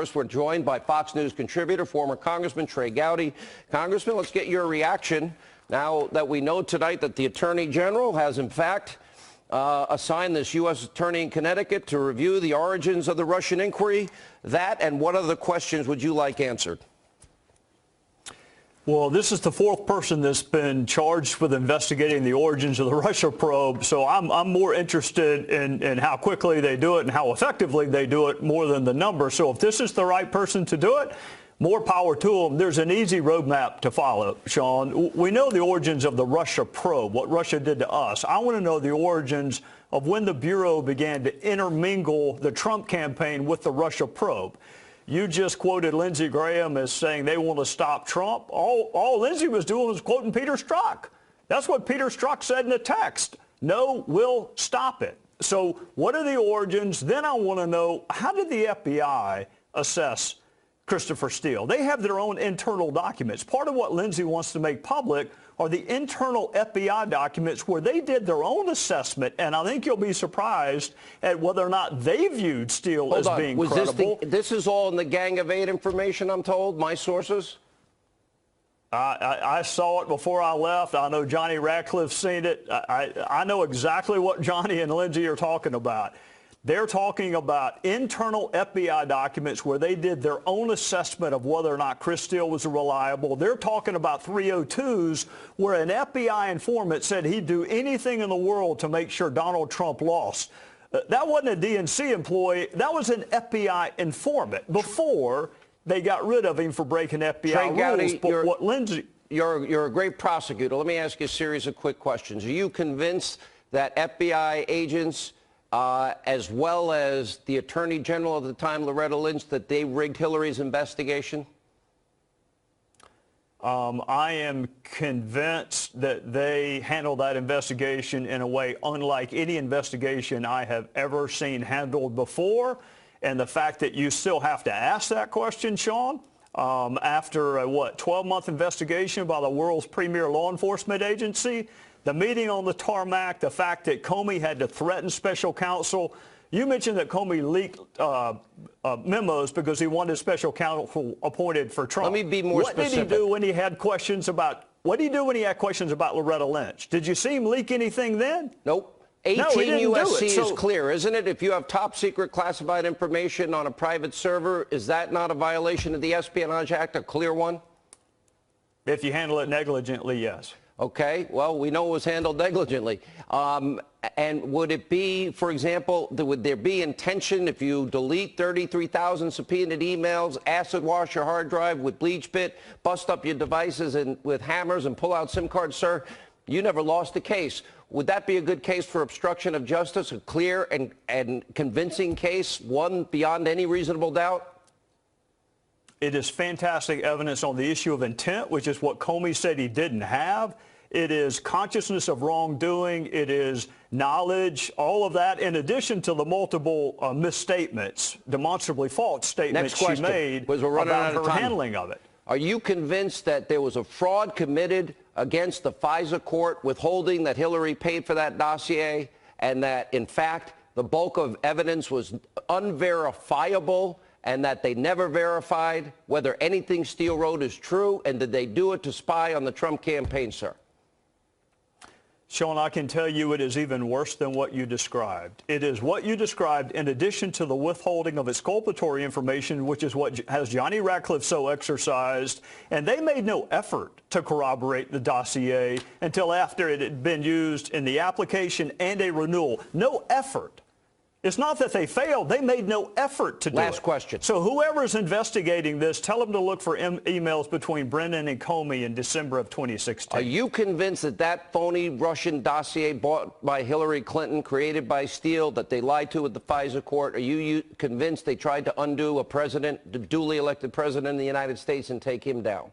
First, we're joined by Fox News contributor, former Congressman Trey Gowdy. Congressman, let's get your reaction now that we know tonight that the Attorney General has, in fact, assigned this U.S. attorney in Connecticut to review the origins of the Russian inquiry. That and what other questions would you like answered? Well, this is the fourth person that's been charged with investigating the origins of the Russia probe, so I'm more interested in how quickly they do it and how effectively they do it more than the number. So if this is the right person to do it, more power to them. There's an easy roadmap to follow, Sean. We know the origins of the Russia probe, what Russia did to us. I want to know the origins of when the Bureau began to intermingle the Trump campaign with the Russia probe. You just quoted Lindsey Graham as saying they want to stop Trump. All Lindsey was doing was quoting Peter Strzok. That's what Peter Strzok said in the text. No, we'll stop it. So what are the origins? Then I want to know, how did the FBI assess Christopher Steele? They have their own internal documents. Part of what Lindsey wants to make public are the internal FBI documents where they did their own assessment, and I think you'll be surprised at whether or not they viewed Steele as being credible. This is all in the Gang of Eight information, I'm told, my sources? I saw it before I left. I know Johnny Ratcliffe's seen it. I know exactly what Johnny and Lindsey are talking about. They're talking about internal FBI documents where they did their own assessment of whether or not Chris Steele was reliable. They're talking about 302s where an FBI informant said he'd do anything in the world to make sure Donald Trump lost. That wasn't a DNC employee. That was an FBI informant before they got rid of him for breaking FBI Trey rules. Gowdy, But what Lindsey... You're a great prosecutor. Let me ask you a series of quick questions. Are you convinced that FBI agents, as well as the Attorney General at the time, Loretta Lynch, that they rigged Hillary's investigation? I am convinced that they handled that investigation in a way unlike any investigation I have ever seen handled before. And the fact that you still have to ask that question, Sean, after a, 12-month investigation by the world's premier law enforcement agency, the meeting on the tarmac, the fact that Comey had to threaten special counsel. You mentioned that Comey leaked memos because he wanted special counsel appointed for Trump. Let me be more specific. What did he do when he had questions about Loretta Lynch? Did you see him leak anything then? Nope. 18 U.S.C. is clear, isn't it? If you have top secret classified information on a private server, is that not a violation of the Espionage Act, a clear one? If you handle it negligently, yes. Okay, well, we know it was handled negligently. And would it be, for example, would there be intention if you delete 33,000 subpoenaed emails, acid wash your hard drive with bleach bit, bust up your devices with hammers and pull out SIM cards, sir? You never lost a case. Would that be a good case for obstruction of justice, a clear and convincing case, one beyond any reasonable doubt? It is fantastic evidence on the issue of intent, which is what Comey said he didn't have. It is consciousness of wrongdoing. It is knowledge, all of that, in addition to the multiple misstatements, demonstrably false statements she made about her handling of it. Are you convinced that there was a fraud committed against the FISA court withholding that Hillary paid for that dossier and that, in fact, the bulk of evidence was unverifiable and that they never verified whether anything Steele wrote is true? And did they do it to spy on the Trump campaign, sir? Sean, I can tell you it is even worse than what you described. It is what you described in addition to the withholding of exculpatory information, which is what has Johnny Ratcliffe so exercised. And they made no effort to corroborate the dossier until after it had been used in the application and a renewal. No effort. It's not that they failed. They made no effort to do it. Last question. So whoever's investigating this, tell them to look for emails between Brennan and Comey in December of 2016. Are you convinced that that phony Russian dossier bought by Hillary Clinton, created by Steele, that they lied to at the FISA court? Are you convinced they tried to undo a president, the duly elected president of the United States, and take him down?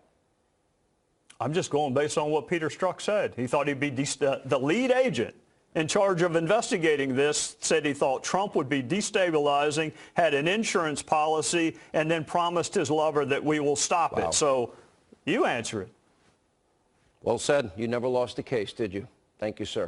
I'm just going based on what Peter Strzok said. He thought he'd be the lead agent in charge of investigating this, said he thought Trump would be destabilizing, had an insurance policy, and then promised his lover that we will stop it. So you answer it. Well said. You never lost a case, did you? Thank you, sir.